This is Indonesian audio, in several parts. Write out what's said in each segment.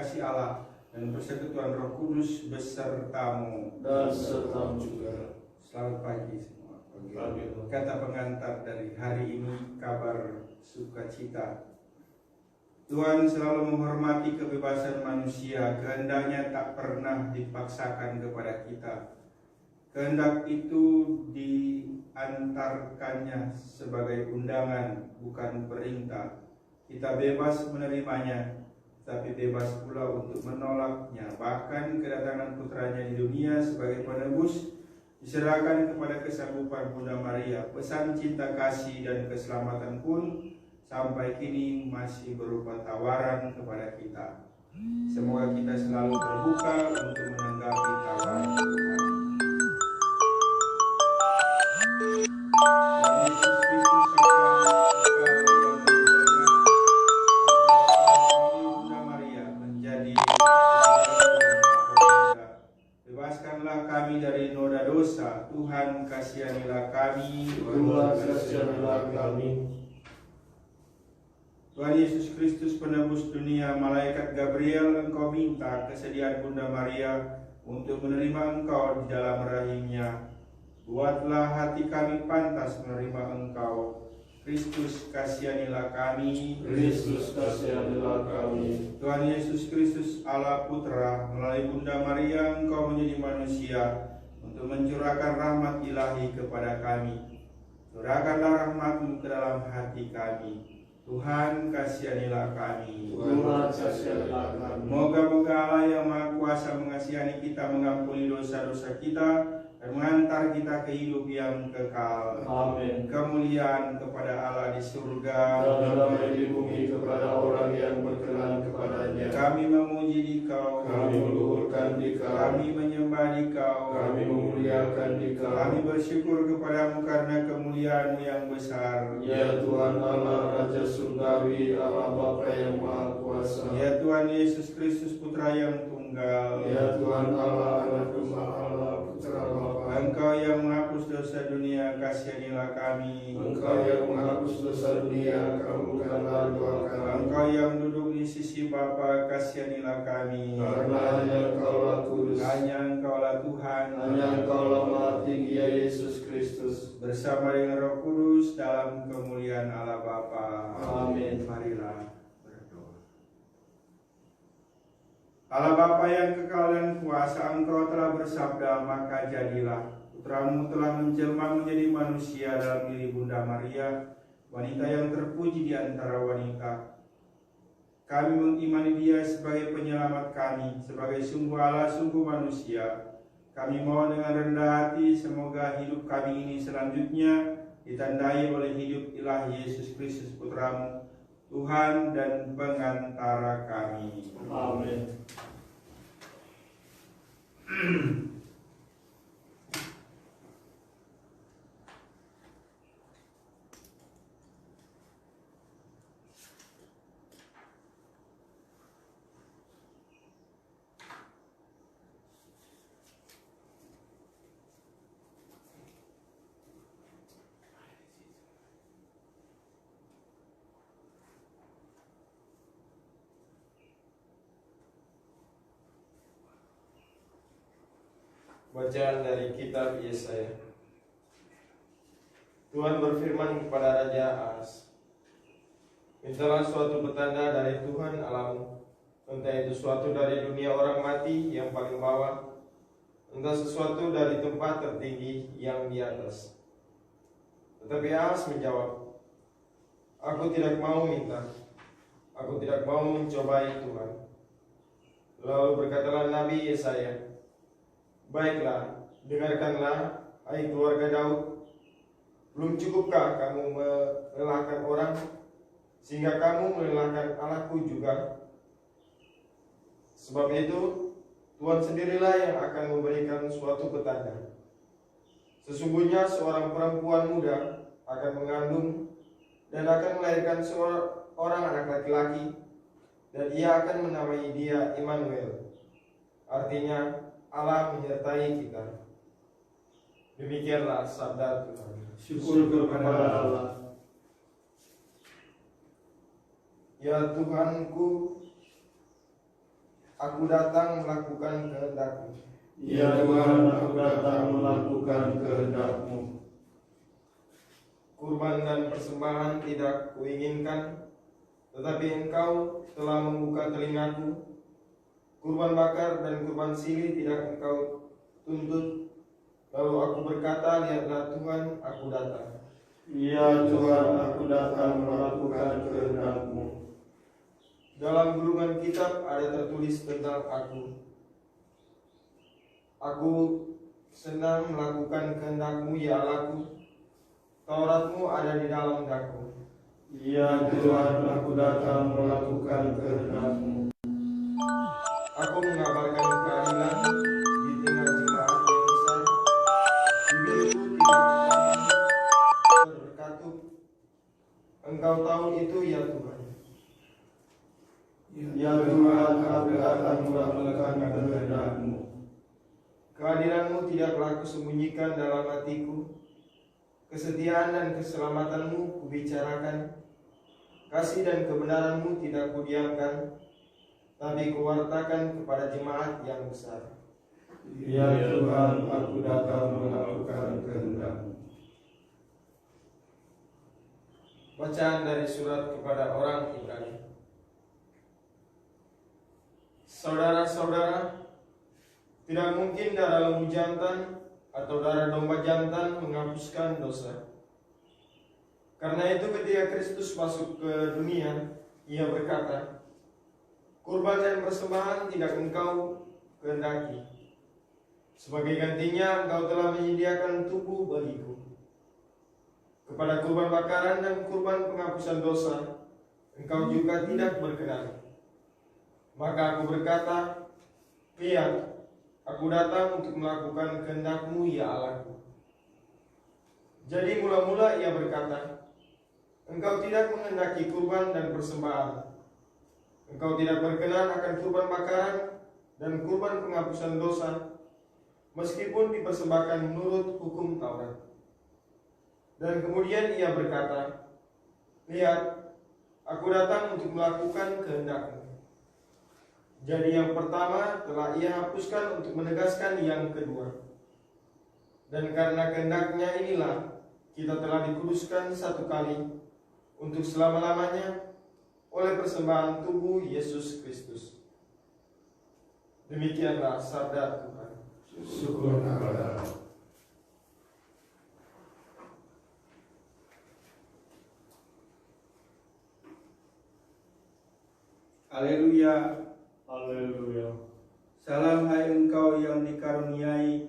kasih Allah dan persekutuan Roh Kudus besertamu dan sertamu juga. Selamat pagi semua. Pagi. Kata pengantar dari hari ini, kabar sukacita. Tuhan selalu menghormati kebebasan manusia, kehendaknya tak pernah dipaksakan kepada kita. Kehendak itu diantarkannya sebagai undangan, bukan perintah. Kita bebas menerimanya, tapi bebas pula untuk menolaknya. Bahkan kedatangan putranya di dunia sebagai penebus diserahkan kepada kesanggupan Bunda Maria. Pesan cinta kasih dan keselamatan pun sampai kini masih berupa tawaran kepada kita. Semoga kita selalu terbuka untuk menanggapi tawaran Tuhan. Bebaskanlah kami dari noda dosa, Tuhan kasihanilah kami. Tuhan kasihanilah kami. Tuhan Yesus Kristus penebus dunia, malaikat Gabriel, Engkau minta kesediaan Bunda Maria untuk menerima Engkau di dalam rahimnya. Buatlah hati kami pantas menerima Engkau. Kristus kasihanilah kami. Kristus kasihanilah kami. Tuhan Yesus Kristus Allah Putra, melalui Bunda Maria Engkau menjadi manusia untuk mencurahkan rahmat ilahi kepada kami. Curahkanlah rahmat-Mu ke dalam hati kami. Tuhan kasihanilah kami. Tuhan kasihanilah kami. Moga-moga Allah yang Maha Kuasa mengasihani kita, mengampuni dosa-dosa kita, dan mengantar kita ke hidup yang kekal. Amin. Kemuliaan kepada Allah di surga, Dan damai di bumi kepada orang yang berkenan kepadanya. Kami memuji Dikau, Kami meluhurkan Dikau. kami menyembah Dikau, Kami memuliakan Dikau. kami bersyukur kepadamu karena kemuliaan-Mu yang besar. Ya Tuhan Allah, Raja Surgawi, Allah Bapa yang Maha Kuasa. Ya Tuhan Yesus Kristus Putra yang tunggal. Ya Tuhan Allah, Anak Tunggal Allah, Putra Bapa. Engkau yang menghapus dosa dunia, kasihanilah kami. Engkau yang menghapus dosa dunia, kabulkanlah doa kami. Engkau yang duduk di sisi Bapa, kasihanilah kami. Karena hanya Engkaulah kudus, Hanya Engkaulah Tuhan, hanya Engkaulah Maha Tinggi, ya Yesus Kristus. bersama dengan Roh Kudus dalam kemuliaan Allah Bapa. Amin. Marilah berdoa. Allah Bapa yang kekal dan kuasa, Engkau telah bersabda, maka jadilah. Putramu telah menjelma menjadi manusia dalam diri Bunda Maria, wanita yang terpuji di antara wanita. Kami mengimani Dia sebagai penyelamat kami, sebagai sungguh Allah, sungguh manusia. Kami mohon dengan rendah hati, semoga hidup kami ini selanjutnya ditandai oleh hidup ilahi Yesus Kristus Putramu, Tuhan dan pengantara kami. Amin. Bacaan dari kitab Yesaya. Tuhan berfirman kepada Raja Ahaz, mintalah suatu petanda dari Tuhan Allahmu, entah itu suatu dari dunia orang mati yang paling bawah, entah sesuatu dari tempat tertinggi yang di atas. Tetapi Ahaz menjawab, aku tidak mau minta, aku tidak mau mencobai Tuhan. Lalu berkatalah Nabi Yesaya, baiklah, dengarkanlah, hai keluarga Daud. Belum cukupkah kamu melelahkan orang, sehingga kamu melelahkan Allahku juga? Sebab itu, Tuhan sendirilah yang akan memberikan suatu petanda. Sesungguhnya seorang perempuan muda akan mengandung dan akan melahirkan seorang anak laki-laki, dan ia akan menamai dia Immanuel. Artinya, Allah menyertai kita. Demikianlah sabda Tuhan. Syukur kepada Allah. Ya Tuhanku, aku datang melakukan kehendak-Mu. Ya Tuhan, aku datang melakukan kehendak-Mu. Kurban dan persembahan tidak kuinginkan, tetapi Engkau telah membuka telingaku. Kurban bakar dan kurban silih tidak Engkau tuntut. Lalu aku berkata, lihatlah Tuhan, aku datang. Ya Tuhan, aku datang melakukan kehendak-Mu. Dalam gulungan kitab ada tertulis tentang aku. Aku senang melakukan kehendak-Mu, ya Allahku. Taurat-Mu ada di dalam daku. Ya Tuhan, aku datang melakukan kehendak-Mu. Aku mengabarkan keadilan di tengah jemaat yang besar. Bibirku tidak berkatup. Engkau tahu itu, ya Tuhan. Ya Tuhan, aku datang melakukan kehendak-Mu. Keadilan-Mu tidaklah kusembunyikan dalam hatiku. Kesetiaan dan keselamatan-Mu kubicarakan. Kasih dan kebenaran-Mu tidak kudiamkan, tapi kuwartakan kepada jemaat yang besar. Ya Tuhan, aku datang melakukan kehendak-Mu. Bacaan dari surat kepada orang Ibrani. Saudara-saudara, tidak mungkin darah lembu jantan atau darah domba jantan menghapuskan dosa. Karena itu ketika Kristus masuk ke dunia, ia berkata, kurban dan persembahan tidak engkau kehendaki. Sebagai gantinya engkau telah menyediakan tubuh bagiku. Kepada kurban bakaran dan kurban penghapusan dosa, engkau juga tidak berkenan. Maka aku berkata, lihat, aku datang untuk melakukan kehendak-Mu, ya Allahku. Jadi mula-mula ia berkata, engkau tidak menghendaki kurban dan persembahan. Engkau tidak berkenan akan kurban bakaran dan kurban penghapusan dosa, meskipun dipersembahkan menurut hukum Taurat. Dan kemudian ia berkata, lihat, aku datang untuk melakukan kehendak-Mu. Jadi yang pertama telah ia hapuskan untuk menegaskan yang kedua. Dan karena kehendak-Nya inilah kita telah dikuduskan satu kali untuk selama-lamanya oleh persembahan tubuh Yesus Kristus. Demikianlah sabda Tuhan. Syukur kepada Allah. Haleluya. Haleluya. Salam hai engkau yang dikaruniai,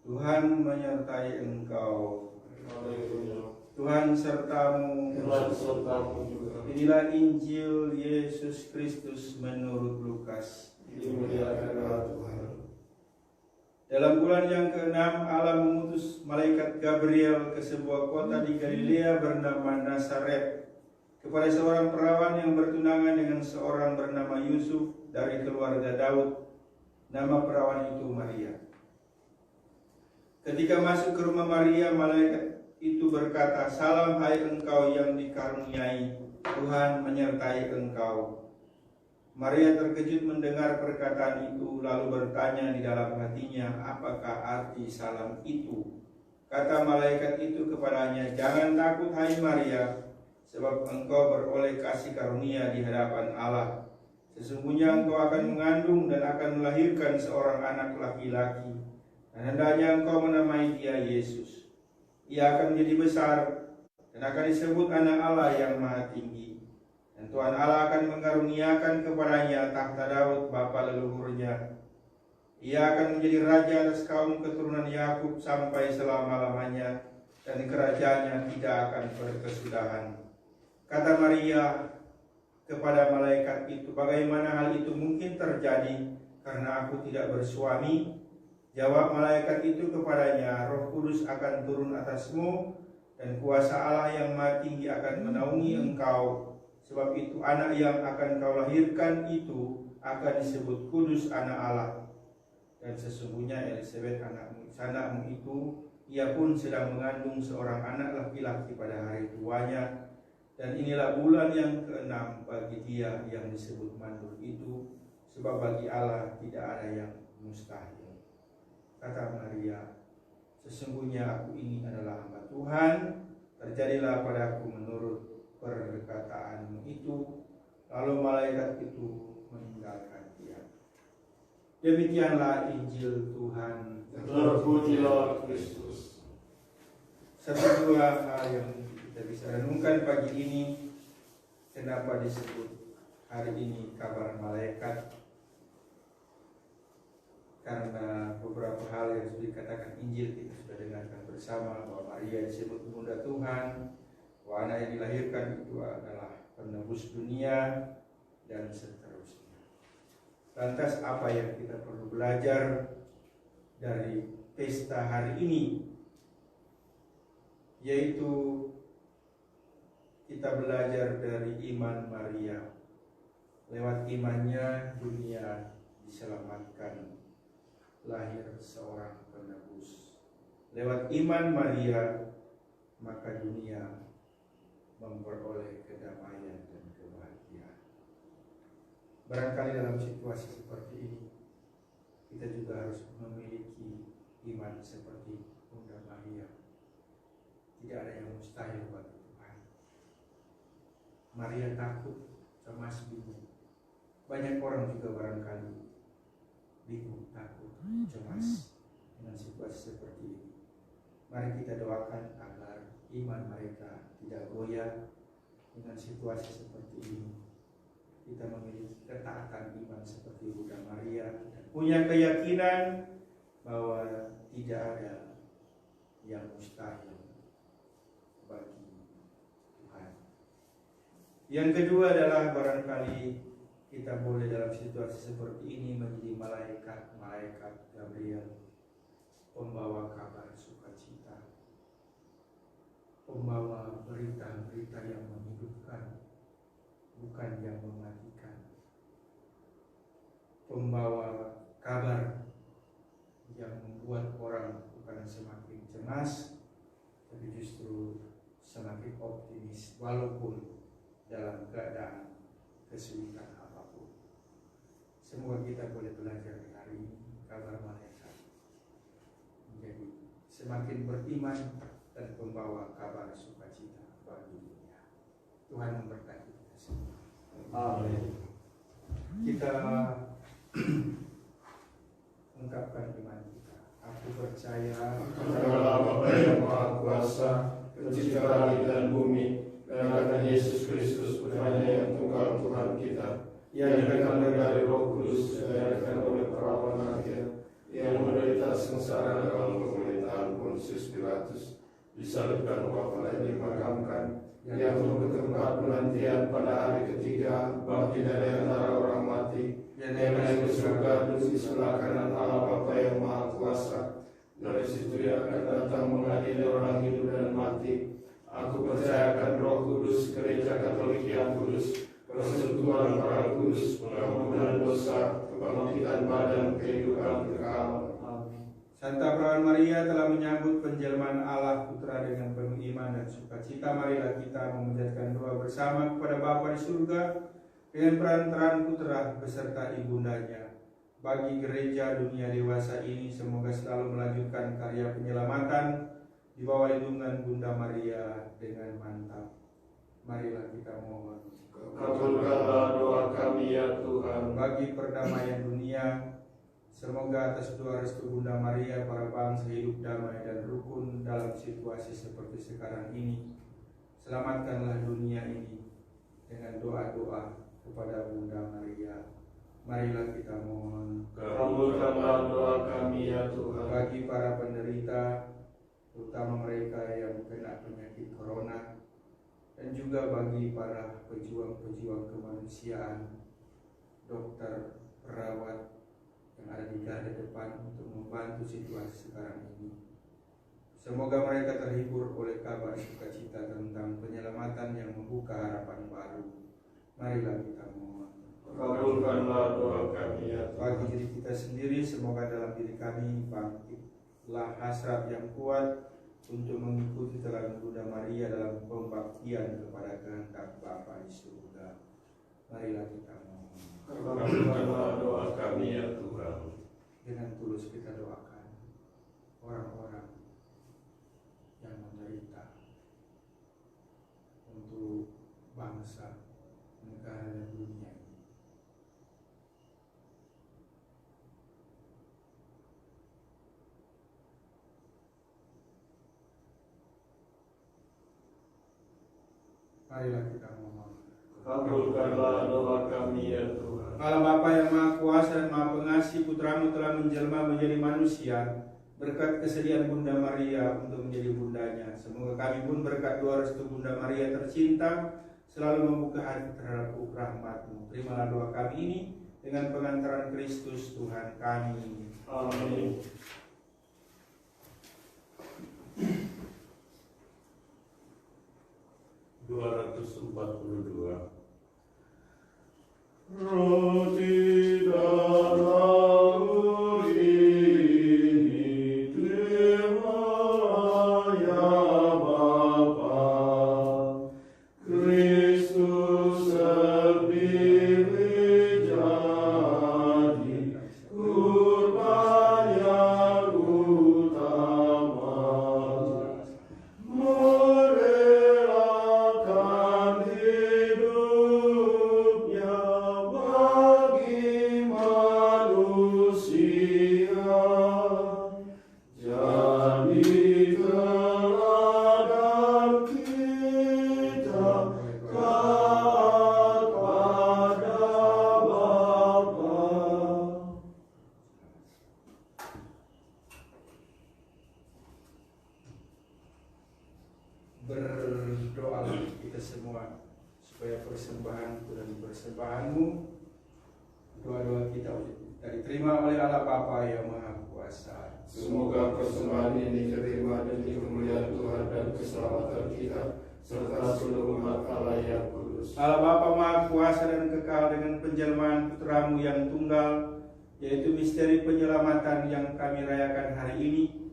Tuhan menyertai engkau. Haleluya. Tuhan sertamu. Tuhan sertamu juga. Inilah Injil Yesus Kristus menurut Lukas. Dimuliakanlah Tuhan. Dalam bulan yang ke-6 Allah mengutus malaikat Gabriel ke sebuah kota di Galilea bernama Nazaret kepada seorang perawan yang bertunangan dengan seorang bernama Yusuf dari keluarga Daud. Nama perawan itu Maria. Ketika masuk ke rumah Maria, malaikat itu berkata, salam hai engkau yang dikaruniai, Tuhan menyertai engkau. Maria terkejut mendengar perkataan itu, lalu bertanya di dalam hatinya, apakah arti salam itu? Kata malaikat itu kepadanya, jangan takut hai Maria, sebab engkau beroleh kasih karunia di hadapan Allah. Sesungguhnya engkau akan mengandung dan akan melahirkan seorang anak laki-laki, dan hendaknya engkau menamai dia Yesus. Ia akan menjadi besar dan akan disebut anak Allah yang maha tinggi. Dan Tuhan Allah akan mengaruniakan kepadanya tahta Daud bapa leluhurnya. Ia akan menjadi raja atas kaum keturunan Yakub sampai selama-lamanya, dan kerajaannya tidak akan berkesudahan. Kata Maria kepada malaikat itu, bagaimana hal itu mungkin terjadi karena aku tidak bersuami? Jawab malaikat itu kepadanya, Roh Kudus akan turun atasmu dan kuasa Allah yang maha tinggi akan menaungi engkau. Sebab itu anak yang akan kau lahirkan itu akan disebut kudus anak Allah. Dan sesungguhnya Elisabet anakmu itu, ia pun sedang mengandung seorang anak laki-laki pada hari tuanya. Dan inilah bulan yang ke-6 bagi dia yang disebut mandul itu, sebab bagi Allah tidak ada yang mustahil. Kata Maria, sesungguhnya aku ini adalah hamba Tuhan, terjadilah padaku menurut perkataanmu itu. Lalu malaikat itu meninggalkan dia. Demikianlah Injil Tuhan. Terpujilah Kristus. Satu dua hal yang kita bisa renungkan pagi ini. Kenapa disebut hari ini kabar malaikat? Karena beberapa hal yang sudah dikatakan Injil kita sudah dengarkan bersama, bahwa Maria disebut Bunda Tuhan, bahwa anak yang dilahirkan itu adalah penebus dunia, dan seterusnya. Lantas apa yang kita perlu belajar dari pesta hari ini? Yaitu kita belajar dari iman Maria. Lewat imannya dunia diselamatkan, lahir seorang penebus. Lewat iman Maria maka dunia memperoleh kedamaian dan kebahagiaan. Barangkali dalam situasi seperti ini kita juga harus memiliki iman seperti Bunda Maria. Tidak ada yang mustahil bagi Tuhan. Maria takut, cemas, bingung. Banyak orang juga barangkali bingung, takut, cemas dengan situasi seperti ini. Mari kita doakan agar iman mereka tidak goyah dengan situasi seperti ini. Kita memiliki ketaatan iman seperti Bunda Maria dan punya keyakinan bahwa tidak ada yang mustahil bagi Tuhan. Yang kedua adalah barangkali kita boleh dalam situasi seperti ini menjadi malaikat Gabriel, pembawa kabar sukacita, pembawa berita-berita yang menghidupkan, bukan yang mematikan, pembawa kabar yang membuat orang bukan semakin cemas, tapi justru semakin optimis walaupun dalam keadaan kesulitan apapun. Semoga kita boleh belajar hari ini kabar malaikat menjadi semakin beriman dan pembawa kabar sukacita bagi dunia. Tuhan memberkati kita semua. Amin. Kita ungkapkan iman kita. Aku percaya kepada Bapa yang Maha Kuasa, Pencipta langit dan bumi, dan akan Yesus Kristus, Putranya yang tunggal Tuhan kita, yang dikandung dari Roh Kudus, dilahirkan oleh perawan Maria, yang menderita sengsara dalam pemerintahan Pontius Pilatus, disalibkan, wafat dan dimakamkan, yang turun ke tempat penantian pada hari ketiga, bangkit dari antara orang mati, yang naik ke surga duduk di sebelah kanan Allah Bapa yang Maha Kuasa. Dari situ ia akan datang mengadili orang hidup dan mati. Aku percayakan Roh Kudus, Gereja Katolik yang kudus, persekutuan para kudus, pengampunan dosa, kebangkitan badan, kehidupan kekal. Santa Perawan Maria telah menyambut penjelmaan Allah Putra dengan penuh iman dan sukacita. Marilah kita memanjatkan doa bersama kepada Bapa di surga dengan perantaraan Putra beserta ibundanya. Bagi gereja dunia dewasa ini, semoga selalu melanjutkan karya penyelamatan di bawah lindungan Bunda Maria dengan mantap. Marilah kita mohon. Kabulkanlah doa kami ya Tuhan. Bagi perdamaian dunia, semoga atas doa restu Bunda Maria para bangsa hidup damai dan rukun dalam situasi seperti sekarang ini. Selamatkanlah dunia ini dengan doa-doa kepada Bunda Maria. Marilah kita mohon. Kabulkanlah doa kami ya Tuhan. Bagi para penderita, terutama mereka yang kena penyakit corona, dan juga bagi para pejuang-pejuang kemanusiaan, dokter, perawat yang ada di garda depan untuk membantu situasi sekarang ini. Semoga mereka terhibur oleh kabar sukacita tentang penyelamatan yang membuka harapan baru. Marilah kita mohon. Kabulkanlah doa kami ya Tuhan. Bagi diri kita sendiri, semoga dalam diri kami bangkitlah hasrat yang kuat untuk mengikuti teladan Bunda Maria dalam pembaktian kepada kehendak Bapa di surga. Marilah kita mohon. Kabulkanlah doa kami ya Tuhan. Dengan tulus kita doakan orang-orang yang menderita untuk bangsa, negara, dan dunia ini. Marilah kita mohon. Kabulkanlah doa kami ya Tuhan. Allah Bapa yang Maha Kuasa dan Maha Pengasih, Putramu telah menjelma menjadi manusia berkat kesediaan Bunda Maria untuk menjadi bundanya. Semoga kami pun berkat doa restu Bunda Maria tercinta selalu membuka hati terhadap rahmat-Mu. Terimalah doa kami ini dengan pengantaran Kristus Tuhan kami. Amin. Roti dalam ini terima ya Bapa, Kristus sendiri jadi kurban yang utama, merelakan hidupnya bagi manusia, jadi teladan kita taat pada Bapa. Berdoalah kita semua supaya persembahanku dan persembahanmu, doa-doa kita diterima oleh Allah Bapa yang Maha Kuasa. Semoga persembahan ini diterima demi kemuliaan Tuhan dan keselamatan kita serta seluruh umat Allah yang kudus. Allah Bapa Maha Kuasa dan kekal, dengan penjelmaan Putramu yang tunggal, yaitu misteri penyelamatan yang kami rayakan hari ini,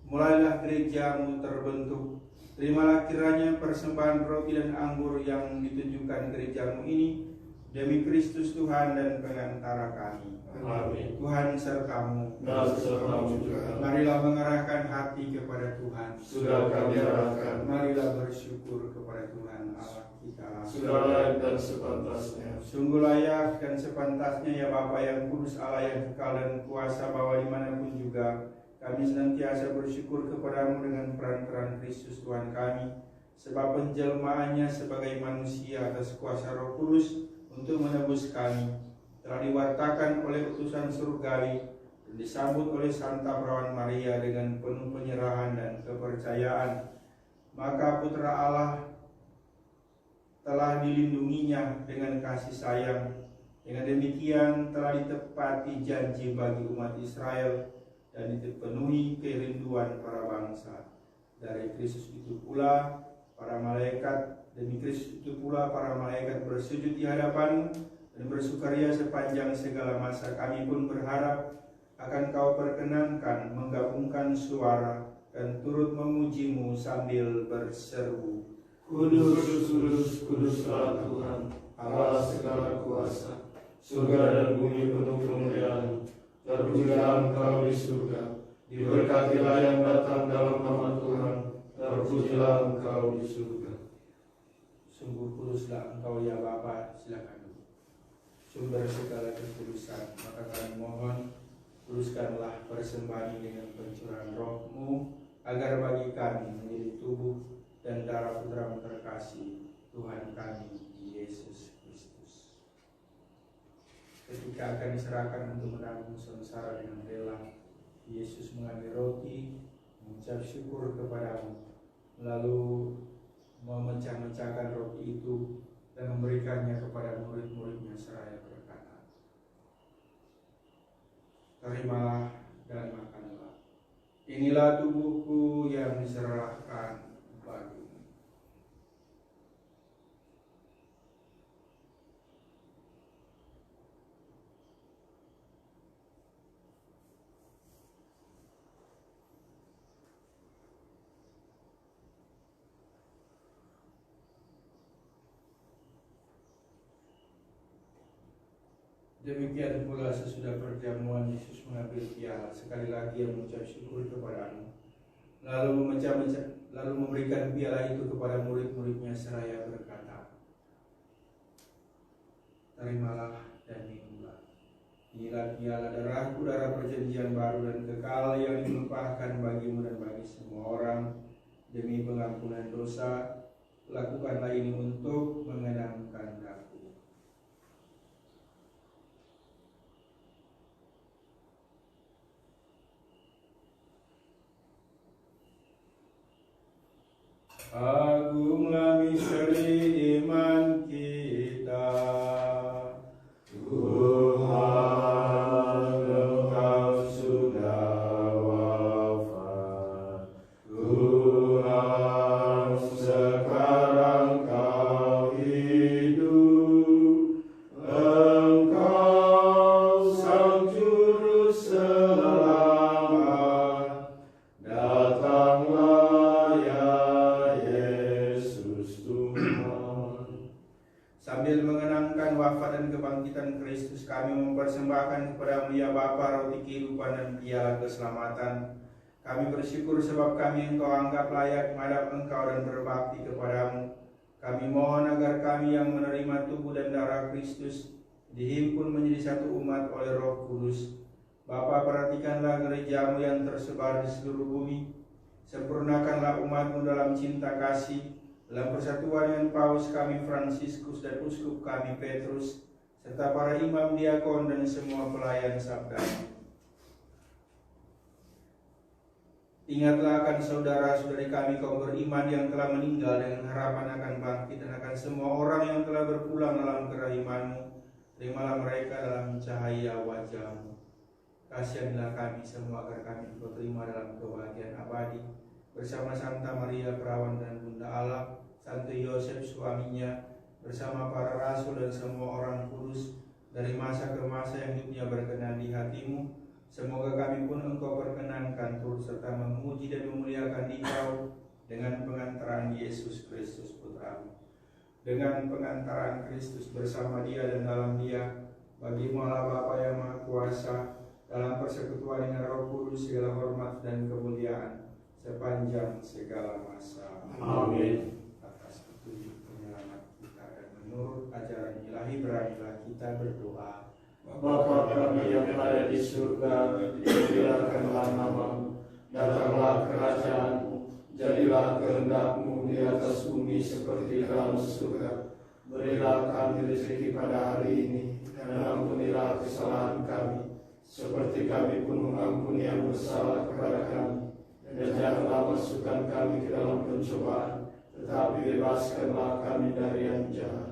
mulailah gereja-Mu terbentuk. Terimalah kiranya persembahan roti dan anggur yang ditunjukkan gereja-Mu ini demi Kristus Tuhan dan pengantara kami. Amin. Tuhan sertamu. Dan sertamu juga. Marilah mengarahkan hati kepada Tuhan. Sudah kami arahkan. Marilah bersyukur kepada Tuhan Allah kita. Sudah layak dan sepantasnya. Sungguh layak dan sepantasnya ya Bapa yang kudus, Allah yang kekal dan kuasa, bahwa dimanapun juga kami senantiasa bersyukur kepadamu dengan perantaraan Kristus Tuhan kami, sebab penjelmaannya sebagai manusia atas kuasa Roh Kudus untuk menebus kami telah diwartakan oleh utusan surgawi dan disambut oleh Santa Perawan Maria dengan penuh penyerahan dan kepercayaan. Maka Putra Allah telah dilindunginya dengan kasih sayang. Dengan demikian telah ditepati janji bagi umat Israel dan dipenuhi kerinduan para bangsa. Dari Kristus itu pula para malaikat, demi Kristus itu pula para malaikat bersujud di hadapan dan bersukaria sepanjang segala masa. Kami pun berharap akan Kau perkenankan menggabungkan suara dan turut memuji-Mu sambil berseru, Kudus, kudus, kuduslah Tuhan, Allah segala kuasa. Surga dan bumi penuh kemuliaan. Terpujilah Engkau di surga, diberkatilah yang datang dalam nama Tuhan. Terpujilah Engkau di surga. sungguh kuduslah Engkau ya Bapa, silakan duduk. Sumber segala kekudusan, maka kami mohon, kuduskanlah persembahan ini dengan pencurahan Roh-Mu, agar bagi kami menjadi tubuh dan darah Putra-Mu terkasih, Tuhan kami Yesus Kristus. Ketika akan diserahkan untuk menanggung sengsara dengan rela, Yesus mengambil roti, mengucap syukur kepadamu, lalu memecah-mecahkan roti itu dan memberikannya kepada murid-muridnya seraya berkata, terimalah dan makanlah. Inilah tubuhku yang diserahkan bagimu. Demikian pula sesudah perjamuan Yesus mengambil piala, sekali lagi yang mengucap syukur kepadamu, lalu memberikan piala itu kepada murid-muridnya seraya berkata, terimalah dan minumlah. Inilah piala darahku, darah perjanjian baru dan kekal yang ditumpahkan bagimu dan bagi semua orang demi pengampunan dosa. Lakukanlah ini untuk mengenangkan aku. Agunglah misteri iman kita. Tuhan, Engkau sudah wafat. Tuhan, sekarang Kau hidup. Engkau Sang Juru Selamat. Datanglah ya Yesus Tuhan. Sambil mengenangkan wafat dan kebangkitan Kristus, kami mempersembahkan kepada-Mu ya Bapa roti kehidupan dan piala keselamatan. Kami bersyukur sebab kami Engkau anggap layak menghadap Engkau dan berbakti kepadamu. Kami mohon agar kami yang menerima tubuh dan darah Kristus dihimpun menjadi satu umat oleh Roh Kudus. Bapa, perhatikanlah gereja-Mu yang tersebar di seluruh bumi. Sempurnakanlah umat-Mu dalam cinta kasih, dalam persatuan dengan Paus kami Fransiskus dan Uskup kami Petrus, serta para imam, diakon, dan semua pelayan sabda-Mu. Ingatlah akan saudara-saudari kami kaum beriman yang telah meninggal dengan harapan akan bangkit, dan akan semua orang yang telah berpulang dalam kerahiman-Mu. Terimalah mereka dalam cahaya wajah-Mu. Kasihanilah kami semua agar kami Engkau terima dalam kebahagiaan abadi bersama Santa Maria Perawan dan Bunda Allah, Santo Yosef suaminya, bersama para rasul dan semua orang kudus, dari masa ke masa yang hidupnya berkenan di hati-Mu. Semoga kami pun Engkau perkenankan turut serta memuji dan memuliakan Dikau dengan pengantaran Yesus Kristus Putra-Mu. Dengan pengantaran Kristus bersama Dia dan dalam Dia, bagi-Mu Allah Bapa yang Maha Kuasa, dalam persekutuan dengan Roh Kudus segala hormat dan kemuliaan sepanjang segala masa. Amin. Atas petunjuk penyelamat kita dan menurut ajaran ilahi, beranilah kita berdoa. Bapa kami yang ada di surga, dimuliakanlah namamu, datanglah kerajaan-Mu, jadilah kehendak-Mu di atas bumi seperti dalam surga. Berilah kami rezeki pada hari ini, dan ampunilah kesalahan kami, seperti kami pun mengampuni yang bersalah kepada kami. Dan janganlah masukkan kami ke dalam pencobaan, tetapi bebaskanlah kami dari yang jahat.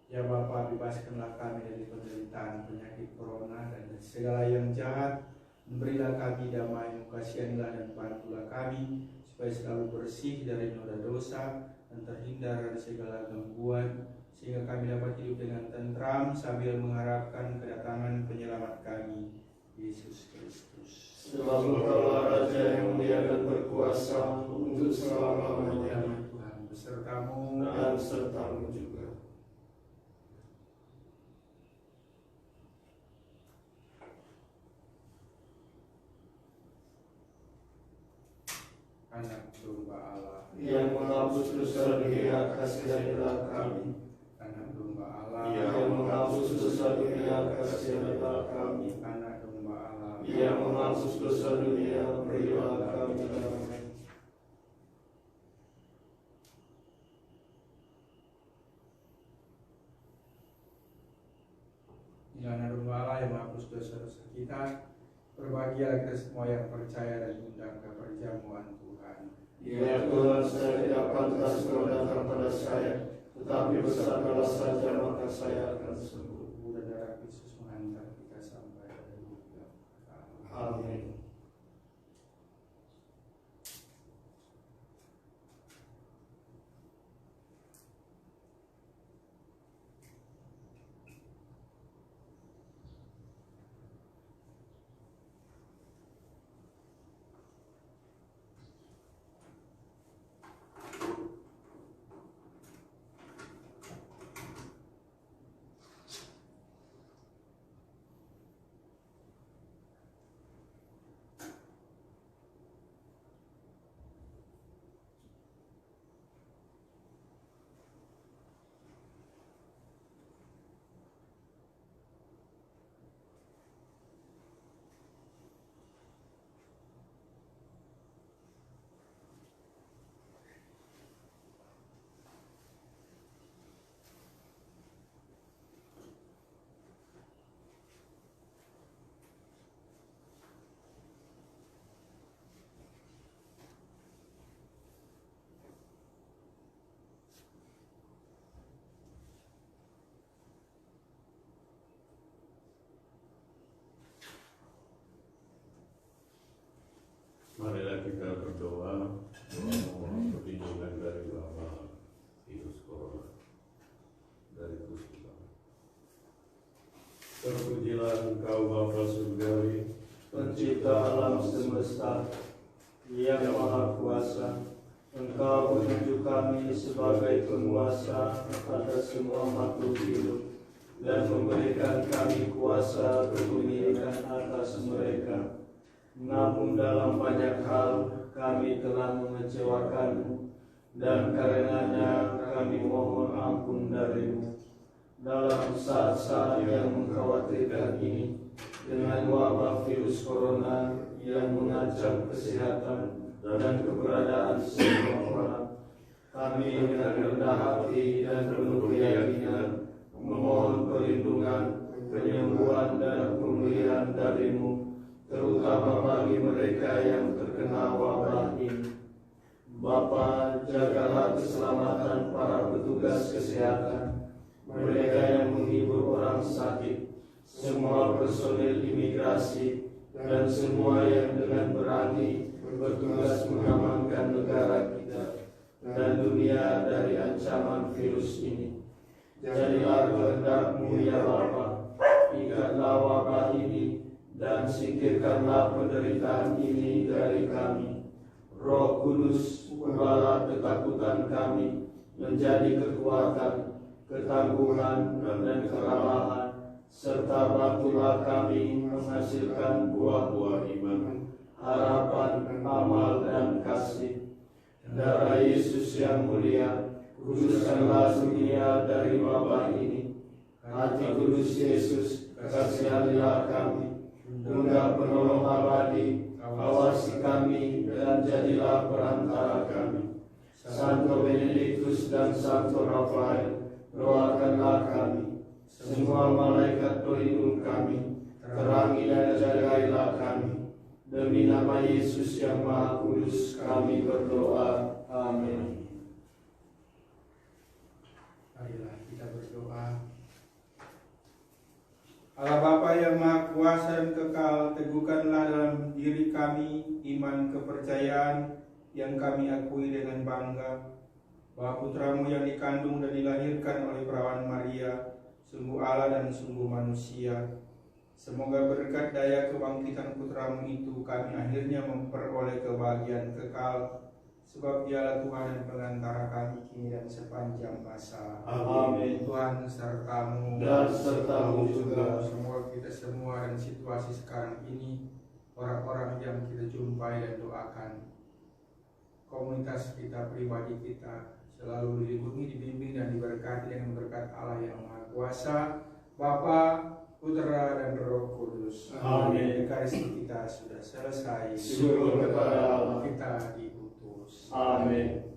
Ya Bapa, bebaskanlah kami dari penderitaan penyakit corona dan dari segala yang jahat. Berilah kami damai-Mu, kasihanilah dan bantulah kami, supaya selalu bersih dari noda dosa dan terhindar dari segala gangguan, sehingga kami dapat hidup dengan tentram sambil mengharapkan kedatangan penyelamat kami, Yesus Kristus. Sebab Engkaulah Raja yang mulia dan berkuasa untuk selama-lamanya. Damai Tuhan besertamu Dan serta-Mu juga. Anak domba Allah, Yang menghapus dosa dunia, kasihanilah kami. Anak domba Allah, Yang menghapus dosa dunia, kasihanilah kami. Anak domba Allah, Yang menghapus dosa dunia, berilah kami damai. Anak domba Allah yang menghapus dosa-dosa kita, berbahagialah kita semua yang percaya dan diundang ke perjamuan Tuhan. Ya Tuhan, saya tidak pantas Kau datang pada saya, tetapi bersabdalah saja maka saya akan sembuh. Tubuh dan darah Kristus menghantar kita sampai pada dunia. Amin. semesta yang Maha Kuasa, Engkau menunjuk kami sebagai penguasa atas semua makhluk hidup dan memberikan kami kuasa kepemilikan atas mereka. Namun dalam banyak hal kami telah mengecewakanmu, dan karenanya kami mohon ampun darimu. Dalam saat-saat yang mengkhawatirkan ini, dengan wabah virus corona yang mengancam kesehatan dan keberadaan semua orang, kami dengan rendah hati dan penuh keyakinan memohon perlindungan, penyembuhan dan pemulihan darimu, terutama bagi mereka yang terkena wabah ini. Bapa, jagalah keselamatan para petugas kesehatan, mereka yang menghibur orang sakit, semua personil imigrasi, dan semua yang dengan berani bertugas mengamankan negara kita dan dunia dari ancaman virus ini. Jadilah kehendak-Mu ya Bapa, ikatlah wabah ini dan singkirkanlah penderitaan ini dari kami. Roh Kudus, ubahlah ketakutan kami menjadi kekuatan, ketangguhan dan kerabahan, serta bantulah kami menghasilkan buah-buah iman, harapan, amal dan kasih. Darah Yesus yang mulia, kuduskanlah dunia dari wabah ini. Hati kudus Yesus, kasihanilah kami. Bunda penolong abadi, awasi kami dan jadilah perantara kami. Santo Benediktus dan Santo Rafael, doakanlah kami. Semua malaikat pelindung kami, terangi dan jagailah kami. Demi nama Yesus yang Maha Kudus kami berdoa. Amin. Marilah kita berdoa. Allah Bapa yang Maha Kuasa dan kekal, teguhkanlah dalam diri kami iman kepercayaan yang kami akui dengan bangga bahwa Putra-Mu yang dikandung dan dilahirkan oleh perawan Maria sungguh Allah dan sungguh manusia. Semoga berkat daya kebangkitan Putra-Mu itu kami akhirnya memperoleh kebahagiaan kekal, sebab Dialah Tuhan dan pengantara kami kini dan sepanjang masa. Amin. Tuhan serta-Mu Dan serta-Mu juga. Semoga kita semua dan situasi sekarang ini, orang-orang yang kita jumpai dan doakan, komunitas kita, pribadi kita, selalu dilindungi, dibimbing dan diberkati dengan berkat Allah yang Maha Kuasa, Bapa, Putra dan Roh Kudus. Amin. Ekaristi kita sudah selesai. Syukur kepada Allah. Kita diutus. Amin.